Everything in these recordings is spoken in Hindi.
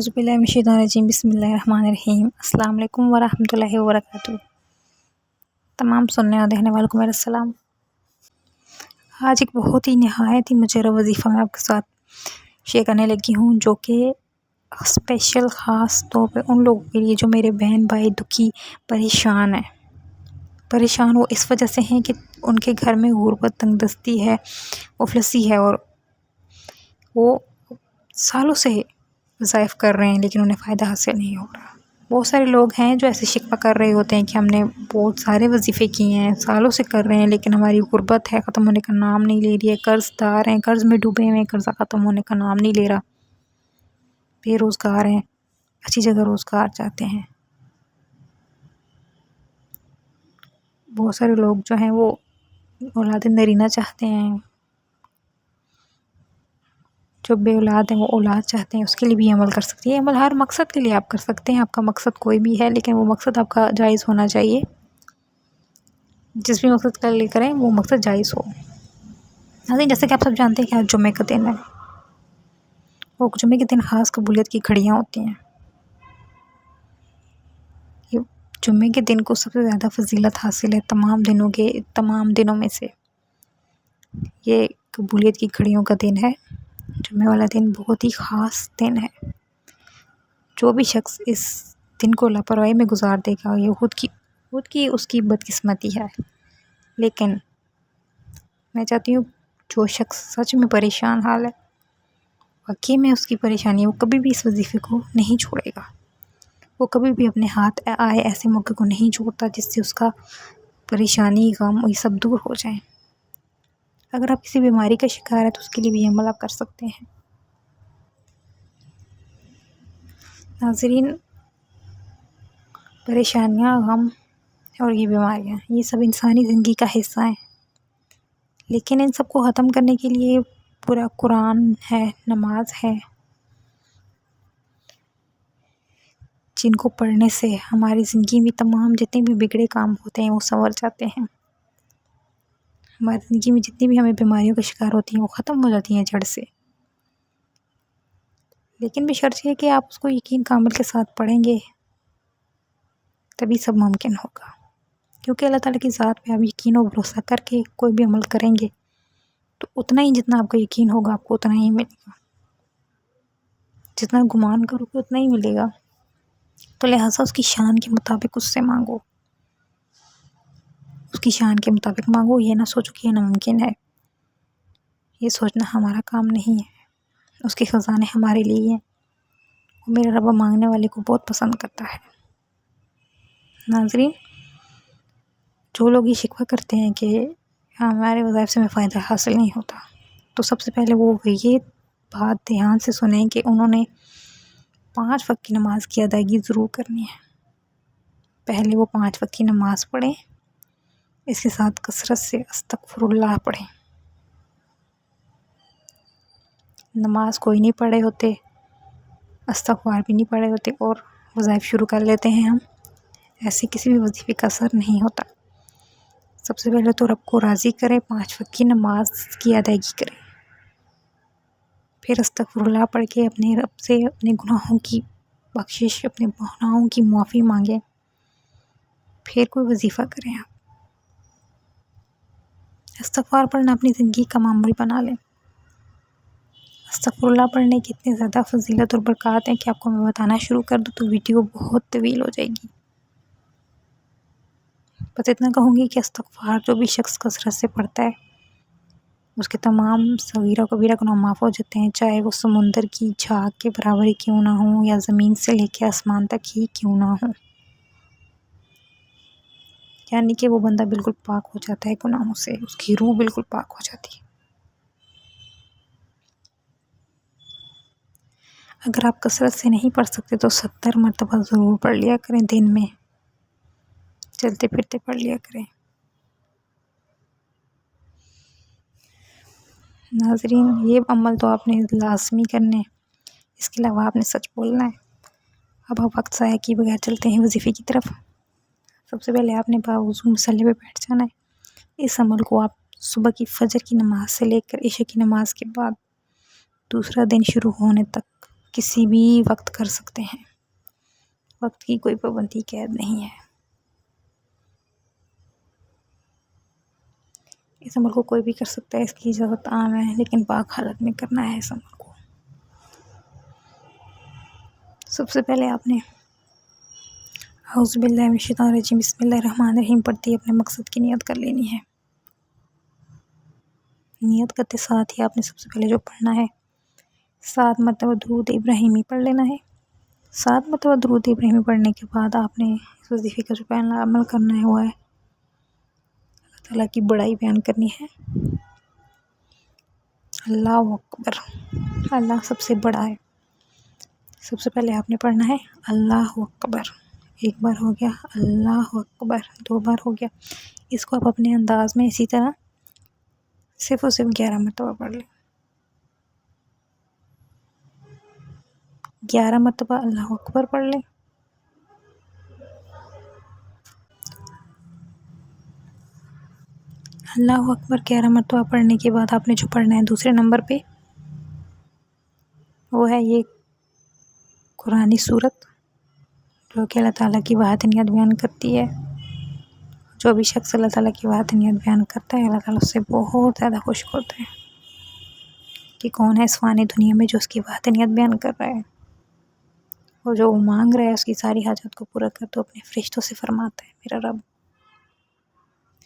औज़ुबिल्लाहिमिनश्शैतानिर्रजीम बिस्मिल्लाहिर्रहमानिर्रहीम अस्सलाम वालेकुम वरहमतुल्लाहि वबरकातुहू। तमाम सुनने और देखने वालों को मेरा सलाम। आज एक बहुत ही नहायत ही मुजर्रब वजीफ़ा मैं आपके साथ शेयर करने लगी हूँ, जो कि स्पेशल ख़ास तौर पे उन लोगों के लिए जो मेरे बहन भाई दुखी परेशान हैं। परेशान वो इस वजह से हैं कि उनके घर में गुर्बत, तंगदस्ती है, मुफलिसी है और वो सालों से वज़ाइफ़ कर रहे हैं लेकिन उन्हें फ़ायदा हासिल नहीं हो रहा। बहुत सारे लोग हैं जो ऐसे शिकवा कर रहे होते हैं कि हमने बहुत सारे वजीफ़े किए हैं, सालों से कर रहे हैं, लेकिन हमारी गुर्बत है, ख़त्म होने का नाम नहीं ले रही है, कर्ज़दार हैं, कर्ज़ में डूबे हुए हैं, कर्ज़ा ख़त्म होने का नाम नहीं ले रहा, बेरोज़गार हैं, अच्छी जगह रोज़गार चाहते हैं। बहुत सारे लोग जो हैं वो औलाद नरीना चाहते हैं, जो बेऔलाद हैं वो औलाद चाहते हैं, उसके लिए भी अमल कर सकती है। अमल हर मकसद के लिए आप कर सकते हैं, आपका मकसद कोई भी है लेकिन वो मकसद आपका जायज़ होना चाहिए। जिस भी मकसद के लिए करें वो मकसद जायज़ हो। नहीं, जैसे कि आप सब जानते हैं कि आज जुम्मे का दिन है, वो जुम्मे के दिन ख़ास कबूलियत की घड़ियाँ होती हैं। ये जुम्मे के दिन को सबसे ज़्यादा फजीलत हासिल है तमाम दिनों में से। ये कबूलियत की घड़ियों का दिन है। जुम्मे वाला दिन बहुत ही ख़ास दिन है। जो भी शख्स इस दिन को लापरवाही में गुजार देगा ये खुद की उसकी बदकिस्मती है। लेकिन मैं चाहती हूँ जो शख्स सच में परेशान हाल है, वाकई में उसकी परेशानी, वो कभी भी इस वजीफ़े को नहीं छोड़ेगा। वो कभी भी अपने हाथ आए ऐसे मौके को नहीं छोड़ता जिससे उसका परेशानी, गम ये सब दूर हो जाए। अगर आप किसी बीमारी का शिकार है तो उसके लिए भी अमल आप कर सकते हैं। नाज़रीन, परेशानियाँ, गम और ये बीमारियाँ, ये सब इंसानी ज़िंदगी का हिस्सा हैं, लेकिन इन सब को ख़त्म करने के लिए पूरा कुरान है, नमाज है, जिनको पढ़ने से हमारी ज़िंदगी में तमाम जितने भी बिगड़े काम होते हैं वो संवर जाते हैं। हमारी ज़िंदगी में जितनी भी हमें बीमारियों का शिकार होती हैं वो ख़त्म हो जाती हैं जड़ से। लेकिन बशर्त ये कि आप उसको यकीन कामिल के साथ पढ़ेंगे तभी सब मुमकिन होगा, क्योंकि अल्लाह ताला की ज़ात पे आप यकीन और भरोसा करके कोई भी अमल करेंगे तो उतना ही, जितना आपको यकीन होगा आपको उतना ही मिलेगा, जितना गुमान करोगे उतना ही मिलेगा। तो लिहाजा उसकी शान के मुताबिक उससे मांगो, उसकी शान के मुताबिक मांगो। ये ना सोचो कि ये नामुमकिन है, ये सोचना हमारा काम नहीं है। उसके ख़जाने हमारे लिए हैं और मेरा रब मांगने वाले को बहुत पसंद करता है। नाज़रीन, जो लोग ये शिकवा करते हैं कि हमारे वज़ाइफ़ से हमें फ़ायदा हासिल नहीं होता, तो सबसे पहले वो ये बात ध्यान से सुनें कि उन्होंने 5 वक्त की नमाज की अदायगी ज़रूर करनी है। पहले वो 5 वक्त की नमाज़ पढ़ें, इसके साथ कसरत से अस्तगफिरुल्लाह पढ़ें। नमाज कोई नहीं पढ़े होते, इस्तग़फ़ार भी नहीं पढ़े होते और वज़ाइफ़ शुरू कर लेते हैं हम, ऐसे किसी भी वजीफ़े का असर नहीं होता। सबसे पहले तो रब को राज़ी करें, 5 वक्त की नमाज की अदायगी करें, फिर अस्तग़फिरुल्लाह पढ़ के अपने रब से अपने गुनाहों की बख्शिश, अपने गुनाहों की माफ़ी मांगें, फिर कोई वजीफ़ा करें। आप इस्तग़फ़ार पढ़ना अपनी ज़िंदगी का मामूल बना लें। अस्तग़फिरुल्लाह पढ़ने की इतनी ज़्यादा फ़ज़ीलत और बरक़ात हैं कि आपको मैं बताना शुरू कर दूँ तो वीडियो बहुत तवील हो जाएगी। बस इतना कहूँगी कि इस्तग़फ़ार जो भी शख्स कसरत से पढ़ता है उसके तमाम सगीरा कबीरा गुनाह माफ़ हो जाते हैं, चाहे वो समुंदर की झाग के बराबर ही क्यों ना हो या ज़मीन से लेकर आसमान तक ही क्यों ना हो। यानी कि वो बंदा बिल्कुल पाक हो जाता है गुनाहों से, उसकी रूह बिल्कुल पाक हो जाती है। अगर आप कसरत से नहीं पढ़ सकते तो 70 मरतबा ज़रूर पढ़ लिया करें, दिन में चलते फिरते पढ़ लिया करें। नाज़रीन, ये अमल तो आपने लाज़मी करने हैं, इसके अलावा आपने सच बोलना है। अब आप वक्त ज़ाया किए बगैर चलते हैं वजीफ़े की तरफ। सबसे पहले आपने बावज़ू मुसल्ले पे बैठ जाना है। इस अमल को आप सुबह की फ़जर की नमाज़ से लेकर इशा की नमाज़ के बाद दूसरा दिन शुरू होने तक किसी भी वक्त कर सकते हैं। वक्त की कोई पाबंदी कैद नहीं है। इस अमल को कोई भी कर सकता है, इसकी इजाज़त आम है, लेकिन पाक हालत में करना है इस अमल को। सबसे पहले आपने औज़ु बिल्लाहि मिनश शैतानिर रजीम बिस्मिल्लाहिर रहमानिर रहीम पढ़ते ही अपने मकसद की नियत कर लेनी है। नियत करते साथ ही आपने सबसे पहले जो पढ़ना है 7 मरतबा दुरूद इब्राहिमी पढ़ लेना है। 7 मरतबा दुरूद इब्राहिमी पढ़ने के बाद आपने इस वज़ीफ़े का जो पहला अमल करना है वो है अल्लाह ताला की बड़ाई बयान करनी है। अल्लाहु अकबर, अल्लाह सबसे बड़ा है। सबसे पहले आपने पढ़ना है अल्लाहु अकबर। एक बार हो गया, अल्लाहु अकबर 2 बार हो गया। इसको आप अपने अंदाज़ में इसी तरह सिर्फ़ और सिर्फ 11 मरतबा पढ़ लें। 11 मरतबा अल्लाहु अकबर पढ़ लें। अल्लाहु अकबर 11 मरतबा पढ़ने के बाद आपने जो पढ़ना है दूसरे नंबर पे वो है ये कुरानी सूरत, जो कि अल्लाह ताला की वहदानियत बयान करती है। जो भी शख्स अल्लाह ताला की वहदानियत बयान करता है, अल्लाह ताला उससे बहुत ज़्यादा खुश होता है कि कौन है इस फ़ानी दुनिया में जो उसकी वहदानियत बयान कर रहा है। और जो वो मांग रहा है उसकी सारी हाजत को पूरा कर दो। अपने फरिश्तों से फरमाता है मेरा रब।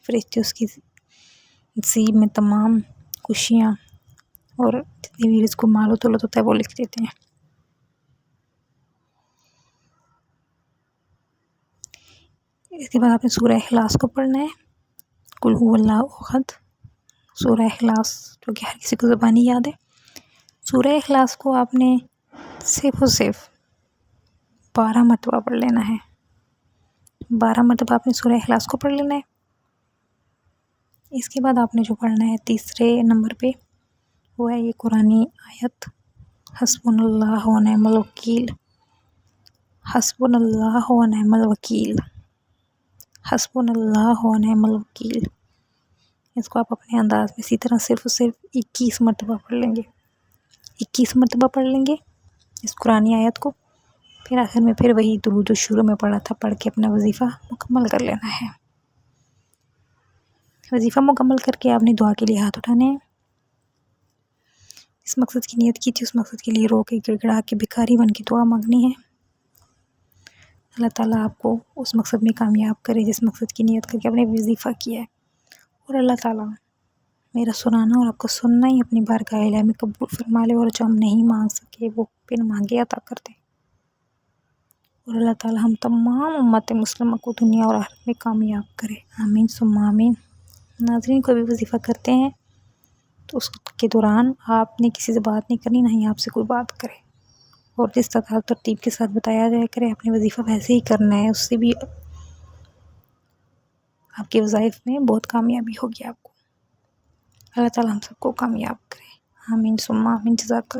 फरिश्ते उसकी नसीब में तमाम खुशियाँ और जितनी भी रिज़्क़ मालो दौलत होता है वो लिख देते हैं। इसके बाद आपने सूरह इखलास को पढ़ना है। कुल हुवल्लाहु अहद, सूरह इखलास जो कि हर किसी को ज़बानी याद है। सूरह इखलास को आपने सिर्फ़ और सिर्फ 12 मरतबा पढ़ लेना है। 12 मरतबा आपने सूरह इखलास को पढ़ लेना है। इसके बाद आपने जो पढ़ना है तीसरे नंबर पे वो है ये कुरानी आयत हस्बुनल्लाहु व निअमल वकील। हस्बुनल्लाहु व निअमल वकील, हस्बुनल्लाहु व निअमल वकील। इसको आप अपने अंदाज़ में इसी तरह सिर्फ़ और सिर्फ 21 मरतबा पढ़ लेंगे। 21 मरतबा पढ़ लेंगे इस कुरानी आयत को। फिर आखिर में फिर वही दुरूद जो शुरू में पढ़ा था पढ़ के अपना वजीफ़ा मुकम्मल कर लेना है। वजीफ़ा मुकम्मल करके आपने दुआ के लिए हाथ उठाने हैं। इस मकसद की नियत की थी, उस मकसद के लिए रो के गिड़गिड़ा के भिखारी बन के दुआ मांगनी है। अल्लाह ताला आपको उस मकसद में कामयाब करे जिस मकसद की नियत करके आपने वजीफ़ा किया है। और अल्लाह ताला मेरा सुनाना और आपका सुनना ही अपनी बारगाह इलाही में कबूल फरमा ले और जो हम नहीं मांग सके वो बिन मांगे अता कर दे। और अल्लाह ताला हम तमाम उम्मत मुस्लिमा को दुनिया और आखिरत में कामयाब करे। आमीन सुम्मा आमीन। नाज़रीन, कोई भी वजीफ़ा करते हैं तो उसके दौरान आपने किसी से बात नहीं करनी, ना ही आपसे कोई बात करे। और जिस तरह तरतीब के साथ बताया जाए करे आपने वजीफ़ा वैसे ही करना है। उससे भी आपके वज़ाइफ में बहुत कामयाबी होगी आपको। अल्लाह ताला हम सबको कामयाब करे। आमीन सुम्मा आमीन। जज़ाकल्लाह।